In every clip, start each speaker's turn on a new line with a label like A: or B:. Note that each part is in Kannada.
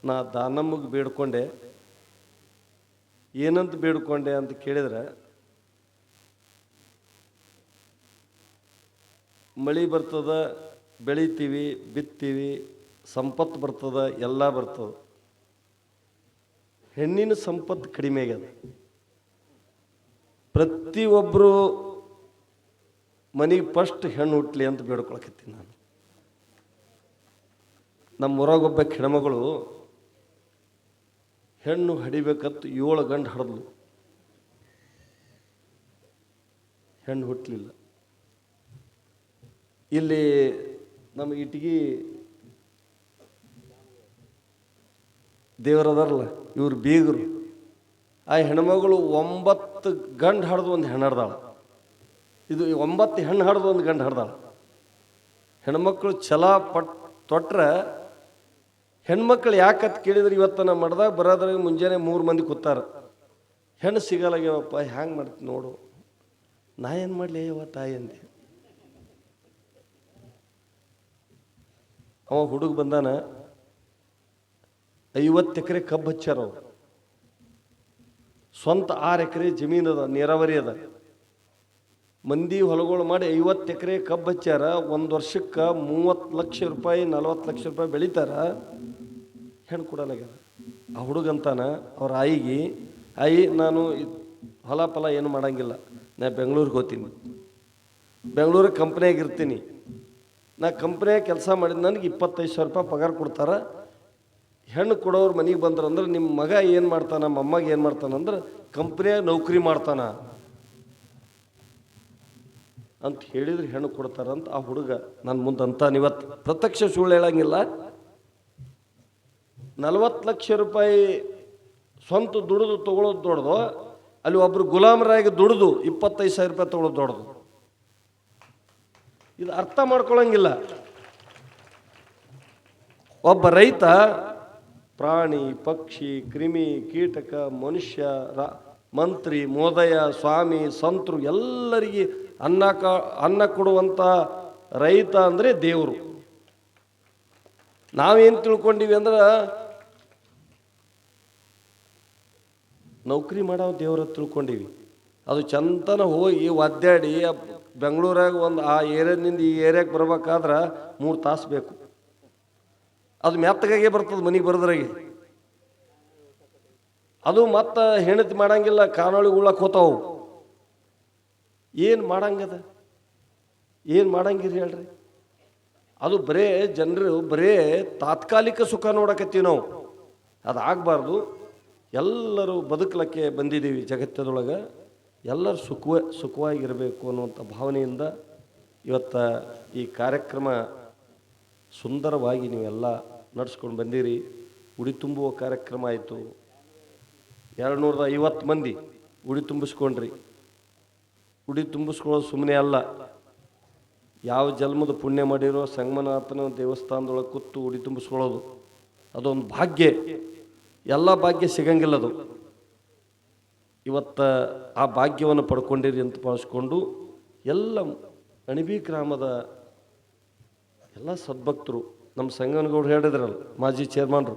A: ನಾ ದಾನಮ್ಮಗೆ ಬೇಡ್ಕೊಂಡೆ. ಏನಂತ ಬೇಡ್ಕೊಂಡೆ ಅಂತ ಕೇಳಿದ್ರೆ, ಮಳೆ ಬರ್ತದ, ಬೆಳಿತೀವಿ, ಬಿತ್ತೀವಿ, ಸಂಪತ್ತು ಬರ್ತದ, ಎಲ್ಲ ಬರ್ತದ. ಹೆಣ್ಣಿನ ಸಂಪತ್ತು ಕಡಿಮೆ ಆಗ್ಯದ. ಪ್ರತಿಯೊಬ್ಬರು ಮನೆಗೆ ಫಸ್ಟ್ ಹೆಣ್ಣು ಹುಟ್ಟಲಿ ಅಂತ ಬೇಡ್ಕೊಳಕತ್ತೀನಿ ನಾನು. ನಮ್ಮ ಊರಾಗೊಬ್ಬ ಹೆಣ್ಮಗಳು ಹೆಣ್ಣು ಹಡಿಬೇಕತ್ತು 7 ಗಂಟೆ ಹಡಿದ್ಲು, ಹೆಣ್ಣು ಹುಟ್ಟಲಿಲ್ಲ. ಇಲ್ಲಿ ನಮ್ಮ ಇಟಗಿ ದೇವರದಾರಲ್ಲ, ಇವ್ರು ಬೀಗರು, ಆ ಹೆಣ್ಮಗಳು 9 ಗಂಡು ಹಡ್ದು ಒಂದು ಹೆಣ್ಣು ಹಡ್ದಾಳ. ಇದು 9 ಹೆಣ್ಣು ಹಡ್ದು ಒಂದು ಗಂಡು ಹಡ್ದಾಳ. ಹೆಣ್ಮಕ್ಳು ಛಲ ತೊಟ್ರೆ, ಹೆಣ್ಮಕ್ಳು ಯಾಕತ್ ಕೇಳಿದ್ರೆ, ಇವತ್ತು ನಮ್ಮ ಮಡ್ದಾಗ ಬರೋದ್ರಾಗ ಮುಂಜಾನೆ 3 ಮಂದಿ ಕೂತಾರ. ಹೆಣ್ಣು ಸಿಗಲ್ಲಾಗ್ಯವಪ್ಪ, ಹ್ಯಾಂಗೆ ಮಾಡ್ತೀನಿ ನೋಡು. ನಾ ಏನು ಮಾಡಲಿ ಅಯ್ಯವ ತಾಯಿ ಅಂದೆ. ಅವ ಹುಡುಗ ಬಂದಾನ, 50 ಎಕರೆ ಕಬ್ಬು ಹಚ್ಚಾರ ಅವ್ರು. ಸ್ವಂತ 6 ಎಕರೆ ಜಮೀನು ಅದ, ನೀರಾವರಿ ಅದ. ಮಂದಿ ಹೊಲಗಳು ಮಾಡಿ 50 ಎಕರೆ ಕಬ್ಬು ಹಚ್ಚಾರ. ಒಂದು ವರ್ಷಕ್ಕೆ 30 ಲಕ್ಷ ರೂಪಾಯಿ 40 ಲಕ್ಷ ರೂಪಾಯಿ ಬೆಳಿತಾರ. ಹೆಣ್ಣು ಕೊಡಲಾಗ್ಯಾರ. ಆ ಹುಡುಗಂತಾನ ಅವ್ರ ಆಯಿಗೆ, ಆಯಿ ನಾನು ಹೊಲ ಫಲ ಏನು ಮಾಡಂಗಿಲ್ಲ, ನಾ ಬೆಂಗಳೂರಿಗೆ ಹೋಗ್ತೀನಿ, ಬೆಂಗಳೂರಿಗೆ ಕಂಪ್ನಿಯಾಗ ಇರ್ತೀನಿ. ನಾ ಕಂಪ್ನಿಯಾಗ ಕೆಲಸ ಮಾಡಿದ ನನಗೆ 25,000 ರೂಪಾಯಿ ಪಗಾರ ಕೊಡ್ತಾರ. ಹೆಣ್ಣು ಕೊಡೋರು ಮನೆಗೆ ಬಂದ್ರಂದ್ರೆ, ನಿಮ್ಮ ಮಗ ಏನು ಮಾಡ್ತಾನ, ಮೊಮ್ಮಗ ಏನು ಮಾಡ್ತಾನಂದ್ರೆ ಕಂಪ್ನಿಯಾಗ ನೌಕರಿ ಮಾಡ್ತಾನ ಅಂತ ಹೇಳಿದ್ರೆ ಹೆಣ್ಣು ಕೊಡ್ತಾರಂತ ಆ ಹುಡುಗ ನನ್ನ ಮುಂದೆ ಅಂತಾನೆ. ಇವತ್ತು ಪ್ರತ್ಯಕ್ಷ ಸುಳ್ಳು ಹೇಳಂಗಿಲ್ಲ. 40 ಲಕ್ಷ ರೂಪಾಯಿ ಸ್ವಂತ ದುಡಿದು ತೊಗೊಳೋದು ದೊಡ್ಡದು, ಅಲ್ಲಿ ಒಬ್ರು ಗುಲಾಮರಾಗಿ ದುಡಿದು 25,000 ರೂಪಾಯಿ ತೊಗೊಳೋದು ದೊಡ್ಡದು. ಇದು ಅರ್ಥ ಮಾಡ್ಕೊಳಂಗಿಲ್ಲ. ಒಬ್ಬ ರೈತ ಪ್ರಾಣಿ, ಪಕ್ಷಿ, ಕ್ರಿಮಿ, ಕೀಟಕ, ಮನುಷ್ಯ, ಮಂತ್ರಿ, ಮೋದಯ, ಸ್ವಾಮಿ, ಸಂತರು ಎಲ್ಲರಿಗೆ ಅನ್ನ ಕೊಡುವಂಥ ರೈತ ಅಂದರೆ ದೇವರು. ನಾವೇನು ತಿಳ್ಕೊಂಡಿವಿ ಅಂದ್ರೆ, ನೌಕರಿ ಮಾಡೋ ದೇವ್ರ ತಿಳ್ಕೊಂಡಿವಿ. ಅದು ಚಂತನ ಹೋಗಿ ಒದ್ದಾಡಿ ಬೆಂಗಳೂರಾಗ ಒಂದು ಆ ಏರಿಯಾದಿಂದ ಈ ಏರಿಯಾಗೆ ಬರ್ಬೇಕಾದ್ರೆ 3 ತಾಸು ಬೇಕು. ಅದು ಮೆತ್ತಗಾಗೆ ಬರ್ತದೆ ಮನೆಗೆ ಬರೋದ್ರಾಗೆ. ಅದು ಮತ್ತೆ ಹೆಣತಿ ಮಾಡಂಗಿಲ್ಲ, ಕಾನೊಳಗೆ ಉಳ್ಳಕ್ಕೆ ಹೋತಾವು. ಏನು ಮಾಡಂಗದ, ಏನು ಮಾಡಂಗಿರಿ ಹೇಳ್ರಿ. ಅದು ಬರೇ ಜನರು ಬರೇ ತಾತ್ಕಾಲಿಕ ಸುಖ ನೋಡಕತ್ತೀವಿ ನಾವು. ಅದು ಆಗಬಾರ್ದು. ಎಲ್ಲರೂ ಬದುಕಲಿಕ್ಕೆ ಬಂದಿದ್ದೀವಿ ಜಗತ್ತದೊಳಗೆ, ಎಲ್ಲರೂ ಸುಖವಾಗಿರಬೇಕು ಅನ್ನುವಂಥ ಭಾವನೆಯಿಂದ ಇವತ್ತು ಈ ಕಾರ್ಯಕ್ರಮ ಸುಂದರವಾಗಿ ನೀವೆಲ್ಲ ನಡೆಸ್ಕೊಂಡು ಬಂದಿರಿ. ಉಡಿ ತುಂಬುವ ಕಾರ್ಯಕ್ರಮ ಆಯಿತು. 250 ಮಂದಿ ಉಡಿ ತುಂಬಿಸ್ಕೊಂಡ್ರಿ. ಉಡಿ ತುಂಬಿಸ್ಕೊಳ್ಳೋದು ಸುಮ್ಮನೆ ಅಲ್ಲ. ಯಾವ ಜನ್ಮದ ಪುಣ್ಯ ಮಾಡಿರೋ ಸಂಗಮನಾಥನ ದೇವಸ್ಥಾನದೊಳಗೆ ಕೂತು ಉಡಿ ತುಂಬಿಸ್ಕೊಳ್ಳೋದು ಅದೊಂದು ಭಾಗ್ಯ. ಎಲ್ಲ ಭಾಗ್ಯ ಸಿಗಂಗಿಲ್ಲದು. ಇವತ್ತು ಆ ಭಾಗ್ಯವನ್ನು ಪಡ್ಕೊಂಡಿರಿ ಅಂತ ಭಾವಿಸ್ಕೊಂಡು ಎಲ್ಲ ಅಣಿಬಿ ಗ್ರಾಮದ ಎಲ್ಲ ಸದ್ಭಕ್ತರು, ನಮ್ಮ ಸಂಗನಗೌಡರು ಹೇಳಿದ್ರಲ್ಲ, ಮಾಜಿ ಚೇರ್ಮನ್ರು,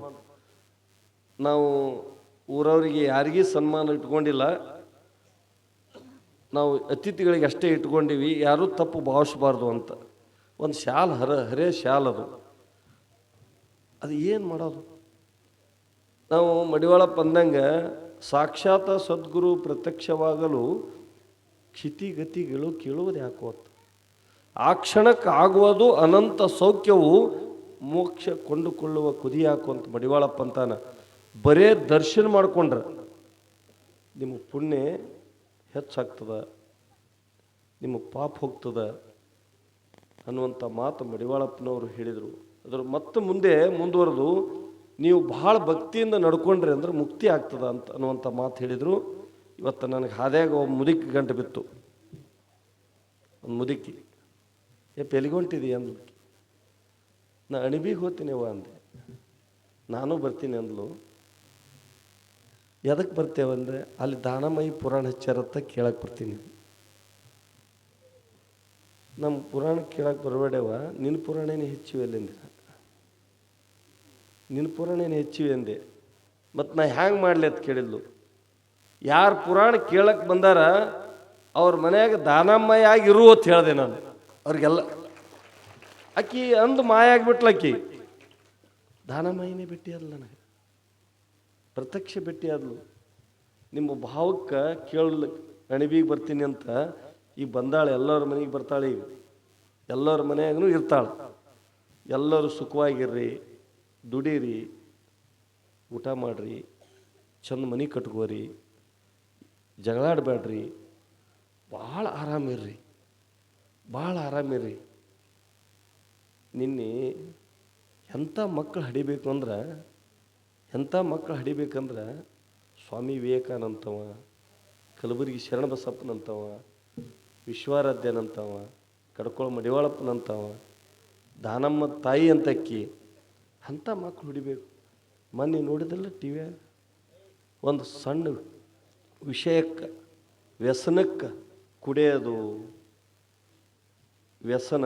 A: ನಾವು ಊರವರಿಗೆ ಯಾರಿಗೂ ಸನ್ಮಾನ ಇಟ್ಕೊಂಡಿಲ್ಲ, ನಾವು ಅತಿಥಿಗಳಿಗೆ ಅಷ್ಟೇ ಇಟ್ಕೊಂಡಿವಿ, ಯಾರೂ ತಪ್ಪು ಭಾವಿಸಬಾರ್ದು ಅಂತ. ಒಂದು ಶಾಲ್ ಹರೇ ಶಾಲ್ ಅದು ಏನು ಮಾಡೋದು. ನಾವು ಮಡಿವಾಳಪ್ಪ ಅಂದಂಗೆ ಸಾಕ್ಷಾತ್ ಸದ್ಗುರು ಪ್ರತ್ಯಕ್ಷವಾಗಲು ಕ್ಷಿತಿಗತಿಗಳು ಕೇಳುವುದು ಯಾಕೋ ಅಂತ. ಆ ಕ್ಷಣಕ್ಕೆ ಆಗುವುದು ಅನಂತ ಸೌಖ್ಯವು ಮೋಕ್ಷ ಕೊಂಡುಕೊಳ್ಳುವ ಕುದಿ ಯಾಕೋ ಅಂತ ಮಡಿವಾಳಪ್ಪ ಅಂತಾನ. ಬರೇ ದರ್ಶನ ಮಾಡಿಕೊಂಡ್ರೆ ನಿಮ್ಮ ಪುಣ್ಯ ಹೆಚ್ಚಾಗ್ತದ, ನಿಮ್ಮ ಪಾಪ ಹೋಗ್ತದ ಅನ್ನುವಂಥ ಮಾತು ಮಡಿವಾಳಪ್ಪನವರು ಹೇಳಿದರು. ಅದರ ಮತ್ತೆ ಮುಂದುವರೆದು ನೀವು ಭಾಳ ಭಕ್ತಿಯಿಂದ ನಡ್ಕೊಂಡ್ರಿ ಅಂದ್ರೆ ಮುಕ್ತಿ ಆಗ್ತದ ಅಂತ ಅನ್ನುವಂಥ ಮಾತು ಹೇಳಿದರು. ಇವತ್ತು ನನಗೆ ಹಾದ್ಯಾಗ ಒಬ್ಬ ಮುದುಕಿ ಗಂಟು ಬಿತ್ತು. ಒಂದು ಮುದುಕಿ, ಎಲ್ಲಿಗೊಂಟಿದ್ದೀಯ ಅಂದ್ಲು. ನಾ ಅಣಿಬಿಗೆ ಹೋಗ್ತೀನಿ ಅವ್ವ ಅಂದೆ. ನಾನು ಬರ್ತೀನಿ ಅಂದ್ಲು. ಎದಕ್ಕೆ ಬರ್ತೇವಂದರೆ ಅಲ್ಲಿ ದಾನಮಯಿ ಪುರಾಣ ಹಚ್ಚಾರತ್ತ ಕೇಳಕ್ಕೆ ಬರ್ತೀನಿ. ನಮ್ಮ ಪುರಾಣ ಕೇಳಕ್ಕೆ ಬರಬೇಡವ, ನಿನ್ನ ಪುರಾಣನೇ ಹೆಚ್ಚಿವೆ ಅಲ್ಲಿಂದ. ನಿನ್ನ ಪುರಾಣ ಏನು ಹೆಚ್ಚಿವೆ ಅಂದೆ. ಮತ್ತು ನಾ ಹ್ಯಾಂಗೆ ಮಾಡಲಿ ಅಂತ ಕೇಳಿದ್ಲು. ಯಾರು ಪುರಾಣ ಕೇಳಕ್ಕೆ ಬಂದಾರ ಅವ್ರ ಮನ್ಯಾಗ ದಾನಮ್ಮಯಾಗಿರು ಅಂತ ಹೇಳಿದೆ ನಾನು ಅವ್ರಿಗೆಲ್ಲ. ಅಕ್ಕಿ ಅಂದು ಮಾಯ ಆಗಿಬಿಟ್ಲು. ಅಕ್ಕಿ ದಾನಮ್ಮಯ್ಯನೇ ಭೇಟಿ ಆದ್ಲು, ನನಗೆ ಪ್ರತ್ಯಕ್ಷ ಭೇಟಿ ಆದ್ಲು. ನಿಮ್ಮ ಭಾವಕ್ಕೆ ಕೇಳಲಿಕ್ಕೆ ಅಣಿಬಿಗೆ ಬರ್ತೀನಿ ಅಂತ ಈಗ ಬಂದಾಳೆ. ಎಲ್ಲರ ಮನೆಗೆ ಬರ್ತಾಳೆ. ಈಗ ಎಲ್ಲರ ಮನೆಯಾಗೂ ಇರ್ತಾಳೆ. ಎಲ್ಲರೂ ಸುಖವಾಗಿರ್ರಿ, ದುಡೀರಿ, ಊಟ ಮಾಡಿರಿ, ಚಂದ ಮನೆ ಕಟ್ಕೋರಿ, ಜಗಳಾಡಬೇಡ್ರಿ, ಭಾಳ ಆರಾಮಿರ್ರಿ, ಭಾಳ ಆರಾಮಿರ್ರಿ. ನಿನ್ನೆ ಎಂಥ ಮಕ್ಕಳು ಹಡಿಬೇಕು ಅಂದ್ರೆ, ಎಂಥ ಮಕ್ಕಳು ಹಡಿಬೇಕಂದ್ರೆ ಸ್ವಾಮಿ ವಿವೇಕಾನಂತವ, ಕಲಬುರಗಿ ಶರಣಬಸಪ್ಪನಂತವ, ವಿಶ್ವಾರಾಧ್ಯನಂತವ, ಕಡ್ಕೊಳ ಮಡಿವಾಳಪ್ಪನಂತವ, ದಾನಮ್ಮ ತಾಯಿ ಅಂತಕ್ಕಿ ಅಂಥ ಮಕ್ಕಳು ಹೊಡಿಬೇಕು. ಮೊನ್ನೆ ನೋಡಿದಲ್ಲ ಟಿ ವಿಯಾಗ ಒಂದು ಸಣ್ಣ ವಿಷಯಕ್ಕೆ, ವ್ಯಸನಕ್ಕೆ, ಕುಡಿಯೋದು ವ್ಯಸನ,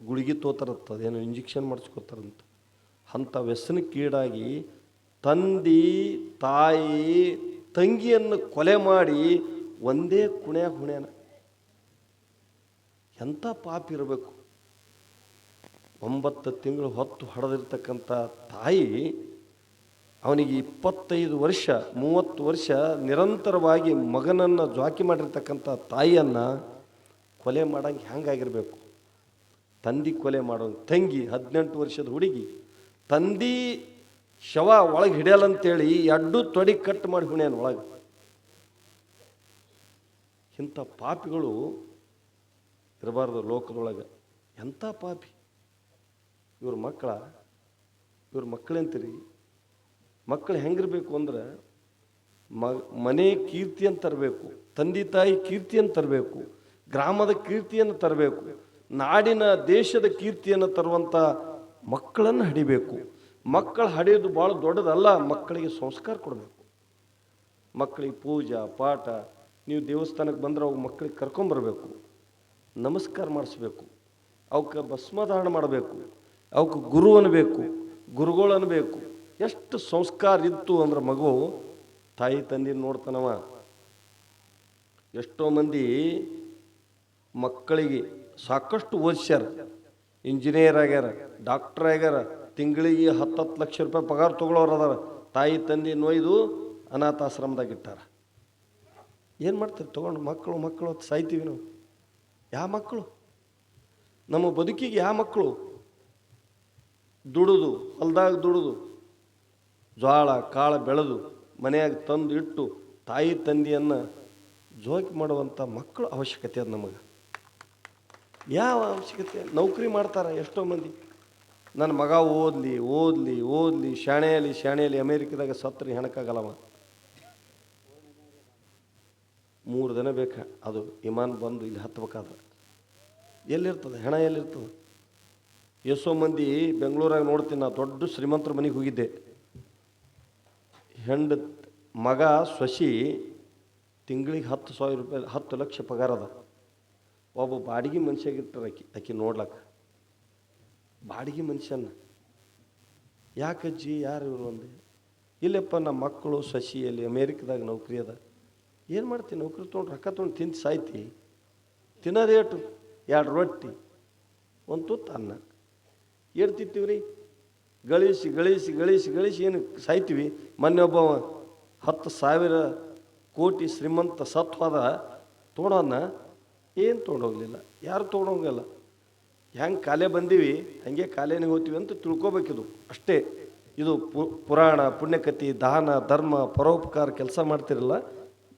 A: ಗುಳಿಗೆ ತೋತಾರಂತ, ಅದೇನೋ ಇಂಜೆಕ್ಷನ್ ಮಾಡಿಸ್ಕೋತಾರಂತ. ಅಂಥ ವ್ಯಸನಕ್ಕೀಡಾಗಿ ತಂದೆ ತಾಯಿ ತಂಗಿಯನ್ನು ಕೊಲೆ ಮಾಡಿ ಒಂದೇ ಕುಣ್ಯಾಗ ಹುಣ್ಯಾನ. ಎಂಥ ಪಾಪ ಇರಬೇಕು. 9 ತಿಂಗಳು ಹೊತ್ತು ಹೊಡೆದಿರ್ತಕ್ಕಂಥ ತಾಯಿ ಅವನಿಗೆ 25 ವರ್ಷ 30 ವರ್ಷ ನಿರಂತರವಾಗಿ ಮಗನನ್ನು ಜ್ವಾಕಿ ಮಾಡಿರ್ತಕ್ಕಂಥ ತಾಯಿಯನ್ನು ಕೊಲೆ ಮಾಡಂಗೆ ಹೆಂಗಾಗಿರ್ಬೇಕು. ತಂದೆ ಕೊಲೆ ಮಾಡೋ ತಂಗಿ 18 ವರ್ಷದ ಹುಡುಗಿ ತಂದೆ ಶವ ಒಳಗೆ ಹಿಡಿಯಲ್ಲಂತೇಳಿ 2 ತೊಡಿ ಕಟ್ ಮಾಡಿ ಹುಣ್ಯಾನ ಒಳಗೆ. ಇಂಥ ಪಾಪಿಗಳು ಇರಬಾರ್ದು ಲೋಕದೊಳಗೆ. ಎಂಥ ಪಾಪಿ ಇವ್ರ ಮಕ್ಕಳಂತೀರಿ. ಮಕ್ಕಳು ಹೆಂಗಿರ್ಬೇಕು ಅಂದ್ರೆ ಮನೆ ಕೀರ್ತಿಯನ್ನು ತರಬೇಕು, ತಂದೆ ತಾಯಿ ಕೀರ್ತಿಯನ್ನು ತರಬೇಕು, ಗ್ರಾಮದ ಕೀರ್ತಿಯನ್ನು ತರಬೇಕು, ನಾಡಿನ ದೇಶದ ಕೀರ್ತಿಯನ್ನು ತರುವಂಥ ಮಕ್ಕಳನ್ನು ಹಡಿಬೇಕು. ಮಕ್ಕಳು ಹಡಿಯೋದು ಭಾಳ ದೊಡ್ಡದಲ್ಲ. ಮಕ್ಕಳಿಗೆ ಸಂಸ್ಕಾರ ಕೊಡಬೇಕು. ಮಕ್ಕಳಿಗೆ ಪೂಜಾ ಪಾಠ, ನೀವು ದೇವಸ್ಥಾನಕ್ಕೆ ಬಂದ್ರೆ ಅವು ಮಕ್ಕಳಿಗೆ ಕರ್ಕೊಂಬರ್ಬೇಕು, ನಮಸ್ಕಾರ ಮಾಡಿಸ್ಬೇಕು, ಅವಕ್ಕೆ ಭಸ್ಮಧಾರಣ ಮಾಡಬೇಕು, ಅವಕ್ಕೆ ಗುರು ಅನ್ನಬೇಕು, ಗುರುಗಳು ಅನ್ನಬೇಕು. ಎಷ್ಟು ಸಂಸ್ಕಾರ ಇತ್ತು ಅಂದ್ರೆ ಮಗು ತಾಯಿ ತಂದೆ ನೋಡ್ತಾನವ. ಎಷ್ಟೋ ಮಂದಿ ಮಕ್ಕಳಿಗೆ ಸಾಕಷ್ಟು ಓದಿಸ್ಯಾರ, ಇಂಜಿನಿಯರ್ ಆಗ್ಯಾರ, ಡಾಕ್ಟರ್ ಆಗ್ಯಾರ, ತಿಂಗಳಿಗೆ 10 ಲಕ್ಷ ರೂಪಾಯಿ ಪಗಾರ ತೊಗೊಳೋರು ಅದಾರ. ತಾಯಿ ತಂದೆ ನೋಯ್ದು ಅನಾಥಾಶ್ರಮದಾಗ ಇಟ್ಟಾರ. ಏನು ಮಾಡ್ತೀರಿ ತೊಗೊಂಡು ಮಕ್ಕಳು ಸಾಯ್ತೀವಿ ನಾವು. ಯಾವ ಮಕ್ಕಳು? ನಮ್ಮ ಬದುಕಿಗೆ ಯಾವ ಮಕ್ಕಳು? ದುಡಿದು ಹೊಲ್ದಾಗ ದುಡಿದು ಜ್ವಾಳ ಕಾಳ ಬೆಳೆದು ಮನೆಯಾಗ ತಂದು ಇಟ್ಟು ತಾಯಿ ತಂದೆಯನ್ನು ಜೋಕಿ ಮಾಡುವಂಥ ಮಕ್ಕಳು ಅವಶ್ಯಕತೆ ಅದು ನಮಗೆ. ಯಾವ ಅವಶ್ಯಕತೆ? ನೌಕರಿ ಮಾಡ್ತಾರೆ ಎಷ್ಟೋ ಮಂದಿ. ನನ್ನ ಮಗ ಓದಲಿ ಶಾಣೆಯಲ್ಲಿ ಅಮೇರಿಕದಾಗ ಸತ್ರಿ ಹೆಣಕ್ಕಾಗಲ್ಲವ. 3 ದಿನ ಬೇಕಾ ಅದು ವಿಮಾನ ಬಂದು ಇಲ್ಲಿ ಹತ್ತಬೇಕಾದ್ರೆ. ಎಲ್ಲಿರ್ತದೆ ಹೆಣ? ಎಲ್ಲಿರ್ತದೆ? ಎಷ್ಟೋ ಮಂದಿ ಬೆಂಗಳೂರಾಗ ನೋಡ್ತೀನಿ. ನಾ ದೊಡ್ಡ ಶ್ರೀಮಂತರ ಮನೆಗೆ ಹೋಗಿದ್ದೆ. ಮಗ ಸೊಸಿ ತಿಂಗಳಿಗೆ 10,000 ರೂಪಾಯಿ 10 ಲಕ್ಷ ಪಗಾರ ಅದ. ಒಬ್ಬ ಬಾಡಿಗೆ ಮನುಷ್ಯಾಗಿರ್ತಾರೆ ಆಕಿ ನೋಡ್ಲಕ್ಕ. ಬಾಡಿಗೆ ಮನುಷ್ಯನ ಯಾಕಜ್ಜಿ ಯಾರು ಇವರು ಅಂದೆ. ಇಲ್ಲಪ್ಪ ನಮ್ಮ ಮಕ್ಕಳು ಸೊಸಿಯಲ್ಲಿ ಅಮೇರಿಕದಾಗ ನೌಕರಿ ಅದ. ಏನು ಮಾಡ್ತೀನಿ? ನೌಕರಿ ತೊಗೊಂಡು ರೊಕ್ಕ ತೊಗೊಂಡು ತಿಂದು ಸಾಯ್ತಿ. ತಿನ್ನೋದೇಟು 2 ರೊಟ್ಟಿ 1 ತುತ್ತು ಅನ್ನ. ಏನು ತಿಂತೀವಿ ರೀ? ಗಳಿಸಿ ಏನು ಸಾಯ್ತೀವಿ. ಮೊನ್ನೆ ಒಬ್ಬ 10,000 ಕೋಟಿ ಶ್ರೀಮಂತ ಸತ್ವಾದ ತೊಗೊಳೋನ್ನ ಏನು ತೊಗೊಂಡೋಗ್ಲಿಲ್ಲ. ಯಾರು ತೊಗೊಂಡೋಗಲ್ಲ. ಹೆಂಗೆ ಕಾಲೇ ಬಂದೀವಿ ಹಂಗೆ ಕಾಲೇನಿಗೆ ಹೋಗ್ತೀವಿ ಅಂತ ತಿಳ್ಕೊಬೇಕಿದು ಅಷ್ಟೇ. ಇದು ಪುರಾಣ, ಪುಣ್ಯಕಥೆ, ದಾನ, ಧರ್ಮ, ಪರೋಪಕಾರ ಕೆಲಸ ಮಾಡ್ತಿರಲ್ಲ,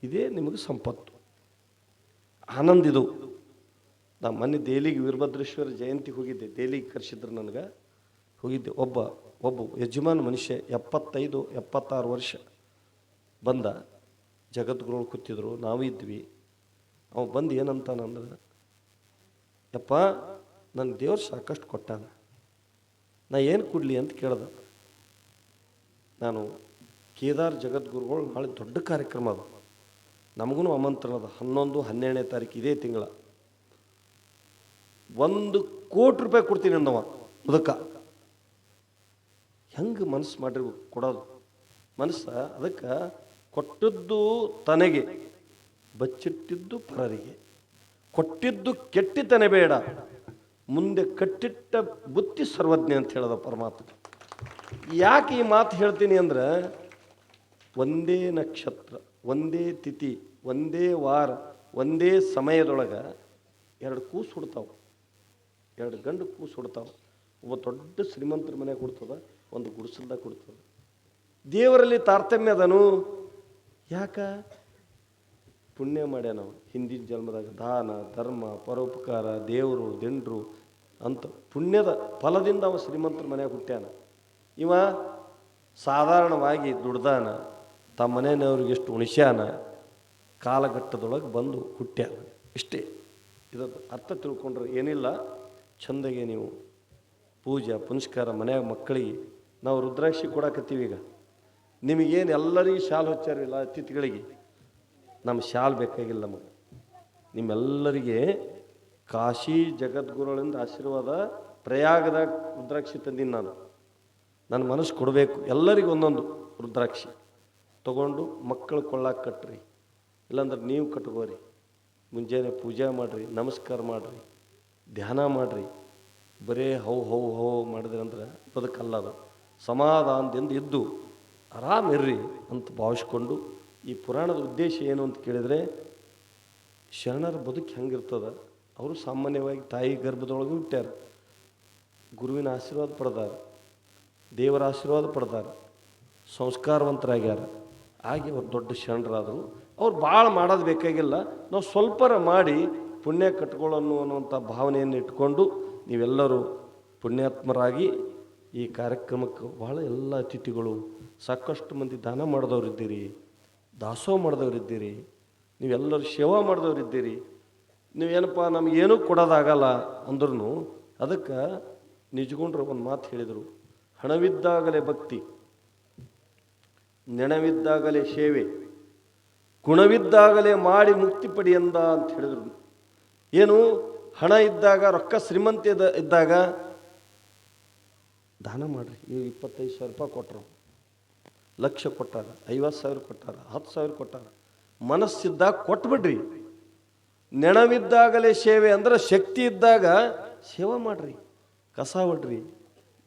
A: ಇದೇ ನಿಮಗೆ ಸಂಪತ್ತು, ಆನಂದ. ಇದು ನಾ ಮೊನ್ನೆ ದೆಹಲಿಗೆ ವೀರಭದ್ರೇಶ್ವರ ಜಯಂತಿಗೆ ಹೋಗಿದ್ದೆ. ದೆಹಲಿಗೆ ಕರೆಸಿದ್ರು ನನಗೆ. ಹೋಗಿದ್ದೆ. ಒಬ್ಬ ಯಜಮಾನ ಮನುಷ್ಯ 75-76 ವರ್ಷ ಬಂದ. ಜಗದ್ಗುರುಗಳು ಕೂತಿದ್ರು, ನಾವು ಇದ್ವಿ. ಅವ ಬಂದು ಏನಂತಾನಂದ್ರೆ, ಯಪ್ಪ ನನ್ನ ದೇವ್ರು ಸಾಕಷ್ಟು ಕೊಟ್ಟಾನ, ನಾ ಏನು ಕೊಡಲಿ ಅಂತ ಕೇಳ್ದ. ನಾನು ಕೇದಾರ್ ಜಗದ್ಗುರುಗಳು ನಾಳೆ ದೊಡ್ಡ ಕಾರ್ಯಕ್ರಮ ಅದು, ನಮಗೂ ಆಮಂತ್ರಣ ಅದ. 11-12ನೇ ತಾರೀಕು ಇದೇ ತಿಂಗಳ. 1 ಕೋಟಿ ರೂಪಾಯಿ ಕೊಡ್ತೀನಿ ಅಂದವ ಮುದಕ. ಹೆಂಗೆ ಮನಸ್ಸು ಮಾಡಿರ್ಬೇಕು ಕೊಡೋದು ಮನಸ್ಸ. ಅದಕ್ಕೆ ಕೊಟ್ಟದ್ದು ತನಗೆ, ಬಚ್ಚಿಟ್ಟಿದ್ದು ಪರರಿಗೆ, ಕೊಟ್ಟಿದ್ದು ಕೆಟ್ಟಿತನೆ ಬೇಡ, ಮುಂದೆ ಕಟ್ಟಿಟ್ಟ ಬುತ್ತಿ ಸರ್ವಜ್ಞ ಅಂತ ಹೇಳೋದ ಪರಮಾತ್ಮ. ಯಾಕೆ ಈ ಮಾತು ಹೇಳ್ತೀನಿ ಅಂದ್ರೆ, ಒಂದೇ ನಕ್ಷತ್ರ, ಒಂದೇ ತಿಥಿ, ಒಂದೇ ವಾರ, ಒಂದೇ ಸಮಯದೊಳಗೆ 2 ಕೂಸು ಹುಡ್ತಾವೆ, 2 ಗಂಡು ಕೂಸು ಹುಡ್ತಾವೆ. ಒಬ್ಬ ದೊಡ್ಡ ಶ್ರೀಮಂತರ ಮನೆಗೆ ಕೊಡ್ತದ, ಒಂದು ಗುಡಿಸಲ್ದಾಗ ಕೊಡ್ತದ. ದೇವರಲ್ಲಿ ತಾರತಮ್ಯ ಅದನು. ಯಾಕ? ಪುಣ್ಯ ಮಾಡ್ಯ ನಾವು ಹಿಂದಿನ ಜನ್ಮದಾಗ ದಾನ ಧರ್ಮ ಪರೋಪಕಾರ ದೇವರು ದಿಂಡ್ರು ಅಂತ ಪುಣ್ಯದ ಫಲದಿಂದ ಅವ ಶ್ರೀಮಂತರ ಮನೆಯಾಗ ಹುಟ್ಟ್ಯಾನ. ಇವ ಸಾಧಾರಣವಾಗಿ ದುಡ್ದಾನ, ತಮ್ಮ ಮನೆಯವ್ರಿಗೆ ಎಷ್ಟು ಉಣಿಸ್ಯಾನ, ಕಾಲಘಟ್ಟದೊಳಗೆ ಬಂದು ಹುಟ್ಟ್ಯಾನ. ಇಷ್ಟೇ. ಇದರ ಅರ್ಥ ತಿಳ್ಕೊಂಡ್ರೆ ಏನಿಲ್ಲ. ಚಂದಗೆ ನೀವು ಪೂಜೆ ಪುನಸ್ಕಾರ ಮನ್ಯಾಗ ಮಕ್ಕಳಿಗೆ ನಾವು ರುದ್ರಾಕ್ಷಿ ಕೊಡಾಕತ್ತೀವಿ. ಈಗ ನಿಮಗೇನು ಎಲ್ಲರಿಗೂ ಶಾಲು ಹಚ್ಚಾರಿಲ್ಲ ಅತಿಥಿಗಳಿಗೆ, ನಮ್ಮ ಶಾಲು ಬೇಕಾಗಿಲ್ಲ ನಮಗೆ. ನಿಮ್ಮೆಲ್ಲರಿಗೆ ಕಾಶಿ ಜಗದ್ಗುರುಗಳಿಂದ ಆಶೀರ್ವಾದ, ಪ್ರಯಾಗದಾಗ ರುದ್ರಾಕ್ಷಿ ತಂದೀನಿ ನಾನು. ನನ್ನ ಮನಸ್ಸು ಕೊಡಬೇಕು. ಎಲ್ಲರಿಗೂ ಒಂದೊಂದು ರುದ್ರಾಕ್ಷಿ ತೊಗೊಂಡು ಮಕ್ಕಳು ಕೊಳ್ಳಾಕ ಕಟ್ರಿ, ಇಲ್ಲಾಂದ್ರೆ ನೀವು ಕಟ್ಕೋರಿ. ಮುಂಜಾನೆ ಪೂಜೆ ಮಾಡಿರಿ, ನಮಸ್ಕಾರ ಮಾಡಿರಿ, ಧ್ಯಾನ ಮಾಡಿರಿ. ಬರೇ ಹೌ ಹೌ ಹೌ ಮಾಡಿದ್ರಿ ಅಂದ್ರೆ ಬದುಕಲ್ಲ. ಅದು ಸಮಾಧಾನದಿಂದ ಇದ್ದು ಆರಾಮಿರ್ರಿ ಅಂತ ಭಾವಿಸ್ಕೊಂಡು, ಈ ಪುರಾಣದ ಉದ್ದೇಶ ಏನು ಅಂತ ಕೇಳಿದರೆ, ಶರಣರ ಬದುಕು ಹೆಂಗಿರ್ತದ. ಅವರು ಸಾಮಾನ್ಯವಾಗಿ ತಾಯಿ ಗರ್ಭದೊಳಗೆ ಹುಟ್ಟ್ಯಾರ, ಗುರುವಿನ ಆಶೀರ್ವಾದ ಪಡೆದಾರ, ದೇವರ ಆಶೀರ್ವಾದ ಪಡೆದಾರ, ಸಂಸ್ಕಾರವಂತರಾಗ್ಯಾರ. ಹಾಗೆ ಅವ್ರು ದೊಡ್ಡ ಶರಣರಾದರು. ಅವ್ರು ಭಾಳ ಮಾಡೋದು ಬೇಕಾಗಿಲ್ಲ, ನಾವು ಸ್ವಲ್ಪರ ಮಾಡಿ ಪುಣ್ಯ ಕಟ್ಕೊಳ್ಳೋಣ ಅನ್ನುವಂಥ ಭಾವನೆಯನ್ನು ಇಟ್ಕೊಂಡು ನೀವೆಲ್ಲರೂ ಪುಣ್ಯಾತ್ಮರಾಗಿ ಈ ಕಾರ್ಯಕ್ರಮಕ್ಕೆ ಭಾಳ ಎಲ್ಲ ಅತಿಥಿಗಳು ಸಾಕಷ್ಟು ಮಂದಿ ದಾನ ಮಾಡಿದವರಿದ್ದೀರಿ, ದಾಸೋಹ ಮಾಡಿದವರಿದ್ದೀರಿ, ನೀವೆಲ್ಲರೂ ಸೇವಾ ಮಾಡಿದವರಿದ್ದೀರಿ. ನೀವೇನಪ್ಪ ನಮಗೇನೂ ಕೊಡೋದಾಗಲ್ಲ ಅಂದ್ರೂ ಅದಕ್ಕೆ ನಿಜಗೊಂಡ್ರು ಒಂದು ಮಾತು ಹೇಳಿದರು, ಹಣವಿದ್ದಾಗಲೇ ಭಕ್ತಿ, ನೆಣವಿದ್ದಾಗಲೇ ಸೇವೆ, ಗುಣವಿದ್ದಾಗಲೇ ಮಾಡಿ ಮುಕ್ತಿ ಪಡಿಯಂದ ಅಂತ ಹೇಳಿದರು. ಏನು? ಹಣ ಇದ್ದಾಗ, ರೊಕ್ಕ ಶ್ರೀಮಂತ ಇದ್ದಾಗ ದಾನ ಮಾಡಿರಿ. ನೀವು 25,000 ರೂಪಾಯಿ ಕೊಟ್ಟರು, ಲಕ್ಷ ಕೊಟ್ಟಾರ, 50,000 ಕೊಟ್ಟಾರ, 10,000 ಕೊಟ್ಟಾರ, ಮನಸ್ಸಿದ್ದಾಗ ಕೊಟ್ಬಿಡ್ರಿ. ನೆಣವಿದ್ದಾಗಲೇ ಸೇವೆ ಅಂದ್ರೆ ಶಕ್ತಿ ಇದ್ದಾಗ ಸೇವೆ ಮಾಡಿರಿ, ಕಸ ಹೊಡ್ರಿ,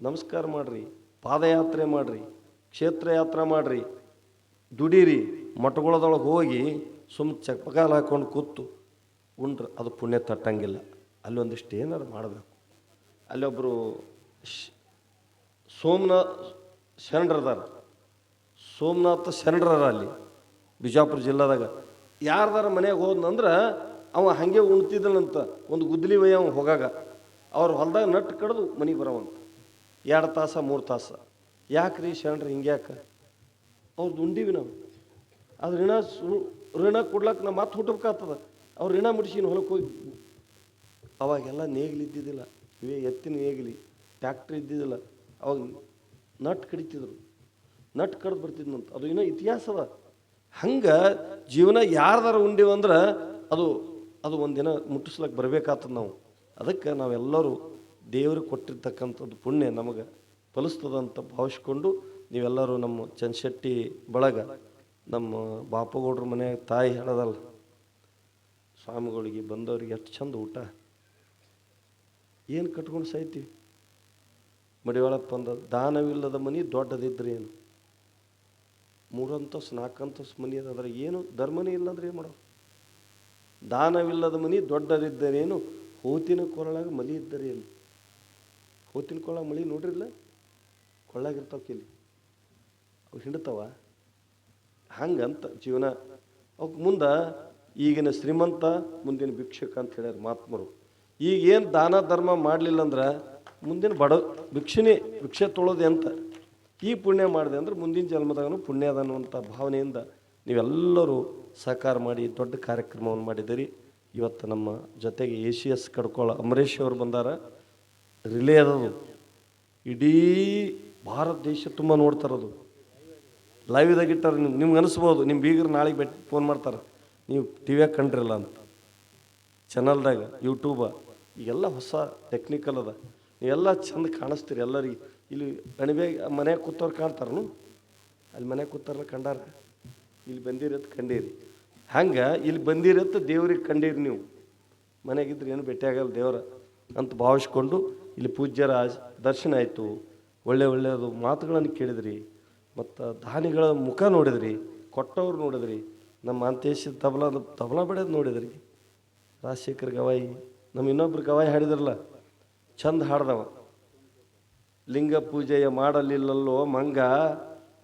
A: ನಮಸ್ಕಾರ ಮಾಡಿರಿ, ಪಾದಯಾತ್ರೆ ಮಾಡಿರಿ, ಕ್ಷೇತ್ರ ಯಾತ್ರೆ ಮಾಡಿರಿ, ದುಡೀರಿ. ಮಠಗಳದೊಳಗೆ ಹೋಗಿ ಚಪ್ಪಗಾಲ ಹಾಕೊಂಡು ಕೂತು ಉಂಡ್ರೆ ಅದು ಪುಣ್ಯ ತಟ್ಟಂಗಿಲ್ಲ. ಅಲ್ಲೊಂದಿಷ್ಟು ಏನಾರು ಮಾಡಬೇಕು. ಅಲ್ಲೊಬ್ಬರು ಸೋಮನಾಥ್ ಶರಣರದಾರ, ಸೋಮನಾಥ ಶರಣರ ಅಲ್ಲಿ ಬಿಜಾಪುರ ಜಿಲ್ಲಾದಾಗ. ಯಾರ್ದಾರ ಮನೆಗೆ ಹೋದ್ನಂದ್ರೆ ಅವ ಹಾಗೆ ಉಣ್ತಿದ್ದನಂತ. ಒಂದು ಗುದ್ದಲಿ ವಯ್ಯ ಅವ ಹೋಗಾಗ ಅವ್ರ ಹೊಲ್ದಾಗ ನಟ್ಟು ಕಡ್ದು ಮನೆಗೆ ಬರೋವಂತ 2 ತಾಸು 3 ತಾಸು. ಯಾಕ್ರಿ ಶರಣರು ಹಿಂಗ್ಯಾಕೆ? ಅವ್ರದ್ದು ಉಂಡೀವಿ ನಾವು. ಅದು ಋಣ ಕೊಡ್ಲಕ್ಕೆ ನಾವು ಮತ್ತೆ ಹುಟ್ಟಬೇಕಾಗ್ತದ. ಅವ್ರು ಋಣ ಮುಡಿಸಿನ ಹೊಲಕ್ಕೆ ಹೋಗಿ. ಅವಾಗೆಲ್ಲ ನೇಗಿಲಿದ್ದಿದ್ದಿಲ್ಲ, ಇವೇ ಎತ್ತಿನ ನೇಗಿಲಿ, ಟ್ಯಾಕ್ಟ್ರಿ ಇದ್ದಿದ್ದಿಲ್ಲ. ಅವಾಗ ನಟ್ ಕಡಿತಿದ್ರು, ನಟ್ ಕಡ್ದು ಬರ್ತಿದ್ನಂತ. ಅದು ಇನ್ನೂ ಇತಿಹಾಸ ಅದ. ಹಂಗೆ ಜೀವನ ಯಾರ್ದಾರ ಉಂಡಿವಂದ್ರೆ ಅದು ಒಂದಿನ ಮುಟ್ಟಿಸ್ಲಕ್ಕೆ ಬರಬೇಕಾಗ್ತದೆ ನಾವು. ಅದಕ್ಕೆ ನಾವೆಲ್ಲರೂ ದೇವ್ರಿಗೆ ಕೊಟ್ಟಿರ್ತಕ್ಕಂಥದ್ದು ಪುಣ್ಯ ನಮಗೆ ಫಲಿಸ್ತದಂತ ಭಾವಿಸ್ಕೊಂಡು ನೀವೆಲ್ಲರೂ ನಮ್ಮ ಚನ್ನಶೆಟ್ಟಿ ಬಳಗ, ನಮ್ಮ ಬಾಪುಗೌಡ್ರ ಮನೆ ತಾಯಿ ಹೇಳೋದಲ್ಲ, ಸ್ವಾಮಿಗಳಿಗೆ ಬಂದವ್ರಿಗೆ ಎಷ್ಟು ಚಂದ ಊಟ. ಏನು ಕಟ್ಕೊಂಡು ಸಾಯ್ತೀವಿ? ಮಡಿವಾಳಪ್ಪ ಅಂದ, ದಾನವಿಲ್ಲದ ಮನೆ ದೊಡ್ಡದಿದ್ರೆ ಏನು? 3 ಅಂತಸ್ತು 4 ಅಂತಸ್ತು ಮನೆ ಅದಾದ್ರೆ ಏನು ಧರ್ಮನೇ ಇಲ್ಲಂದ್ರೆ ಏನು ಮಾಡೋದು? ದಾನವಿಲ್ಲದ ಮನೆ ದೊಡ್ಡದಿದ್ದರೇನು, ಹೋತಿನ ಕೊರಳಾಗ ಮಲಿ ಇದ್ದರೆ ಏನು? ಹೋತಿನ ಕೊರಳಾಗ ಮಳಿ ನೋಡ್ರಿಲ್ಲ, ಕೊಳ್ಳಾಗಿರ್ತಾವ ಕಿಲಿ, ಅವು ಹಿಂಡ್ತಾವ. ಹಂಗಂತ ಜೀವನ. ಅವಕ್ಕೆ ಮುಂದೆ ಈಗಿನ ಶ್ರೀಮಂತ, ಮುಂದಿನ ಭಿಕ್ಷಕ ಅಂತ ಹೇಳ್ಯಾರ ಮಹಾತ್ಮರು. ಈಗೇನು ದಾನ ಧರ್ಮ ಮಾಡಲಿಲ್ಲ ಅಂದ್ರೆ ಮುಂದಿನ ಭಿಕ್ಷೆ ತೊಳೋದೆ ಅಂತ. ಈ ಪುಣ್ಯ ಮಾಡಿದೆ ಅಂದ್ರೆ ಮುಂದಿನ ಜನ್ಮದಾಗೂ ಪುಣ್ಯ ಅದ ಅನ್ನುವಂಥ ಭಾವನೆಯಿಂದ ನೀವೆಲ್ಲರೂ ಸಹಕಾರ ಮಾಡಿ ದೊಡ್ಡ ಕಾರ್ಯಕ್ರಮವನ್ನು ಮಾಡಿದ್ದೀರಿ. ಇವತ್ತು ನಮ್ಮ ಜೊತೆಗೆ ACS ಕಡ್ಕೊಳ ಅಮರೇಶ್ ಅವರು ಬಂದಾರ. ರಿಲೇ ಅದದು, ಇಡೀ ಭಾರತ ದೇಶ ತುಂಬ ನೋಡ್ತಾರದು. ಲೈವ್ದಾಗ ಇಟ್ಟಾರ. ನಿಮ್ಗೆ ಅನಿಸ್ಬೋದು, ನಿಮ್ಮ ಬೀಗರು ನಾಳೆಗೆ ಫೋನ್ ಮಾಡ್ತಾರೆ, ನೀವು ಟಿವಿಯಾಗ ಕಂಡ್ರಿಲ್ಲ ಅಂತ. ಚಾನಲ್ದಾಗ ಯೂಟ್ಯೂಬ ಈಗೆಲ್ಲ ಹೊಸ ಟೆಕ್ನಿಕಲ್ ಅದ, ನೀವೆಲ್ಲ ಚಂದ ಕಾಣಿಸ್ತೀರಿ. ಎಲ್ಲರಿಗೆ ಇಲ್ಲಿ ಅಣಿಬೆ ಮನೆ ಕೂತವ್ರು ಕಾಣ್ತಾರನು? ಅಲ್ಲಿ ಮನೆ ಕೂತಾರಲ್ಲ ಕಂಡಾರ, ಇಲ್ಲಿ ಬಂದಿರತ್ತೆ ಕಂಡೀರಿ. ಹಂಗೆ ಇಲ್ಲಿ ಬಂದಿರತ್ತೆ ದೇವ್ರಿಗೆ ಕಂಡೀರಿ. ನೀವು ಮನೆಗಿದ್ರೆ ಏನು ಭೇಟಿಯಾಗಲ್ಲ ದೇವರ ಅಂತ ಭಾವಿಸ್ಕೊಂಡು ಇಲ್ಲಿ ಪೂಜ್ಯರ ದರ್ಶನ ಆಯಿತು. ಒಳ್ಳೆಯದು ಮಾತುಗಳನ್ನು ಕೇಳಿದ್ರಿ, ಮತ್ತು ದಾನಿಗಳ ಮುಖ ನೋಡಿದ್ರಿ, ಕೊಟ್ಟವ್ರು ನೋಡಿದ್ರಿ, ನಮ್ಮ ಮಾಂತೇಶ ತಬಲಾ ಬಡಿಯೋದು ನೋಡಿದ್ರಿ, ರಾಜಶೇಖರ್ ಗವಾಯಿ, ನಮ್ಮ ಇನ್ನೊಬ್ರು ಗವಾಯಿ ಹಾಡಿದ್ರಲ್ಲ, ಚಂದ ಹಾಡ್ದವ. ಲಿಂಗ ಪೂಜೆಯ ಮಾಡಲಿಲ್ಲಲ್ಲೋ ಮಂಗ,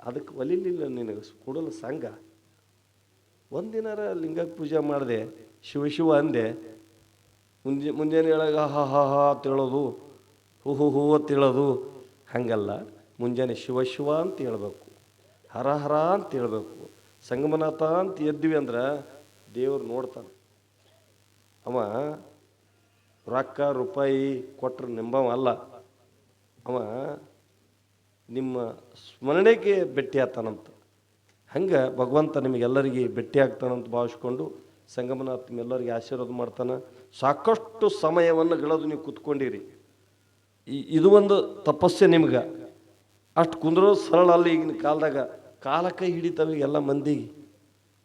A: ಅದಕ್ಕೆ ಒಲಿಲಿಲ್ಲ ನಿನಗೆ ಕೊಡಲು ಸಂಘ. ಒಂದಿನಾರ ಲಿಂಗ ಪೂಜೆ ಮಾಡಿದೆ, ಶಿವ ಅಂದೆ, ಮುಂಜಾನೆ ಹೇಳಾಗ ಹಾ ಹಾ ಹಾ ಅಂತ ಹೇಳೋದು, ಹೂ ಅಂತ ಹೇಳೋದು ಹಾಗಲ್ಲ. ಮುಂಜಾನೆ ಶಿವ ಅಂತ ಹೇಳ್ಬೇಕು, ಹರ ಹರ ಅಂತ ಹೇಳ್ಬೇಕು, ಸಂಗಮನಾಥ ಅಂತ ಎದ್ವಿ ಅಂದ್ರೆ ದೇವ್ರು ನೋಡ್ತಾನೆ. ಅವ ರೊಕ್ಕ ರೂಪಾಯಿ ಕೊಟ್ಟರೆ ನಿಂಬವ ಅಲ್ಲ, ಅವ ನಿಮ್ಮ ಸ್ಮರಣೆಗೆ ಭೇಟಿ ಆಗ್ತಾನಂತ. ಹಂಗೆ ಭಗವಂತ ನಿಮಗೆಲ್ಲರಿಗೆ ಭೇಟಿ ಆಗ್ತಾನಂತ ಭಾವಿಸ್ಕೊಂಡು ಸಂಗಮನಾಥ ನಿಮ್ಮೆಲ್ಲರಿಗೆ ಆಶೀರ್ವಾದ ಮಾಡ್ತಾನೆ. ಸಾಕಷ್ಟು ಸಮಯವನ್ನು ಗಳದು ನೀವು ಕೂತ್ಕೊಂಡಿರಿ. ಇದು ಒಂದು ತಪಸ್ಸೆ ನಿಮ್ಗೆ. ಅಷ್ಟು ಕುಂದ್ರೋ ಸರಳ ಅಲ್ಲ. ಈಗಿನ ಕಾಲದಾಗ ಕಾಲ ಕೈ ಹಿಡಿತವೆ ಎಲ್ಲ ಮಂದಿಗೆ,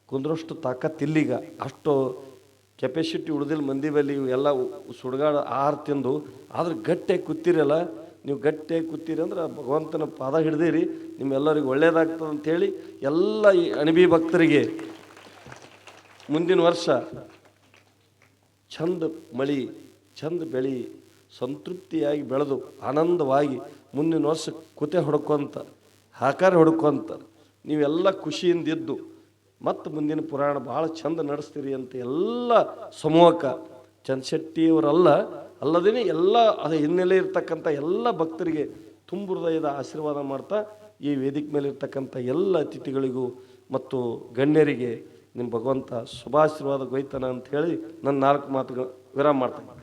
A: ಕುಂದ್ರಷ್ಟು ತಾಕತ್ತಿಲ್ಲೀಗ. ಅಷ್ಟು ಕೆಪಾಸಿಟಿ ಉಳಿದಿಲ್ಲ ಮಂದಿ ಬಲ್ಲಿ. ಎಲ್ಲ ಸುಡುಗಾಡು ಆಹಾರ ತಿಂದು ಆದ್ರೆ ಗಟ್ಟಿಯಾಗಿ ಕೂತಿರಲ್ಲ. ನೀವು ಗಟ್ಟಿಯಾಗಿ ಕೂತೀರಿ ಅಂದ್ರೆ ಭಗವಂತನ ಪಾದ ಹಿಡ್ದಿರಿ, ನಿಮ್ಮೆಲ್ಲರಿಗೂ ಒಳ್ಳೇದಾಗ್ತದೆ ಅಂಥೇಳಿ ಎಲ್ಲ ಈ ಅಣಿಬಿ ಭಕ್ತರಿಗೆ ಮುಂದಿನ ವರ್ಷ ಚಂದ ಮಳಿ, ಚಂದ ಬೆಳೆ, ಸಂತೃಪ್ತಿಯಾಗಿ ಬೆಳೆದು ಆನಂದವಾಗಿ ಮುಂದಿನ ವರ್ಷ ಕುತೆ ಹೊಡ್ಕೊಂತ ಹಾಕಾರ ಹೊಡ್ಕೊಂತ ನೀವೆಲ್ಲ ಖುಷಿಯಿಂದಿದ್ದು ಮತ್ತು ಮುಂದಿನ ಪುರಾಣ ಭಾಳ ಚಂದ ನಡೆಸ್ತೀರಿ ಅಂತ ಎಲ್ಲ ಸಮೂಹಕ್ಕೆ ಚಂದ್ರಶೆಟ್ಟಿಯವರಲ್ಲ ಅಲ್ಲದೇ ಎಲ್ಲ ಅದು ಹಿನ್ನೆಲೆ ಇರ್ತಕ್ಕಂಥ ಎಲ್ಲ ಭಕ್ತರಿಗೆ ತುಂಬ ಹೃದಯದ ಆಶೀರ್ವಾದ ಮಾಡ್ತಾ ಈ ವೇದಿಕೆ ಮೇಲೆ ಇರ್ತಕ್ಕಂಥ ಎಲ್ಲ ಅತಿಥಿಗಳಿಗೂ ಮತ್ತು ಗಣ್ಯರಿಗೆ ನಿಮ್ಮ ಭಗವಂತ ಶುಭಾಶೀರ್ವಾದ ಗೊಯ್ತಾನ ಅಂತ ಹೇಳಿ ನನ್ನ 4 ಮಾತುಗಳು ವಿರಾಮ ಮಾಡ್ತೇನೆ.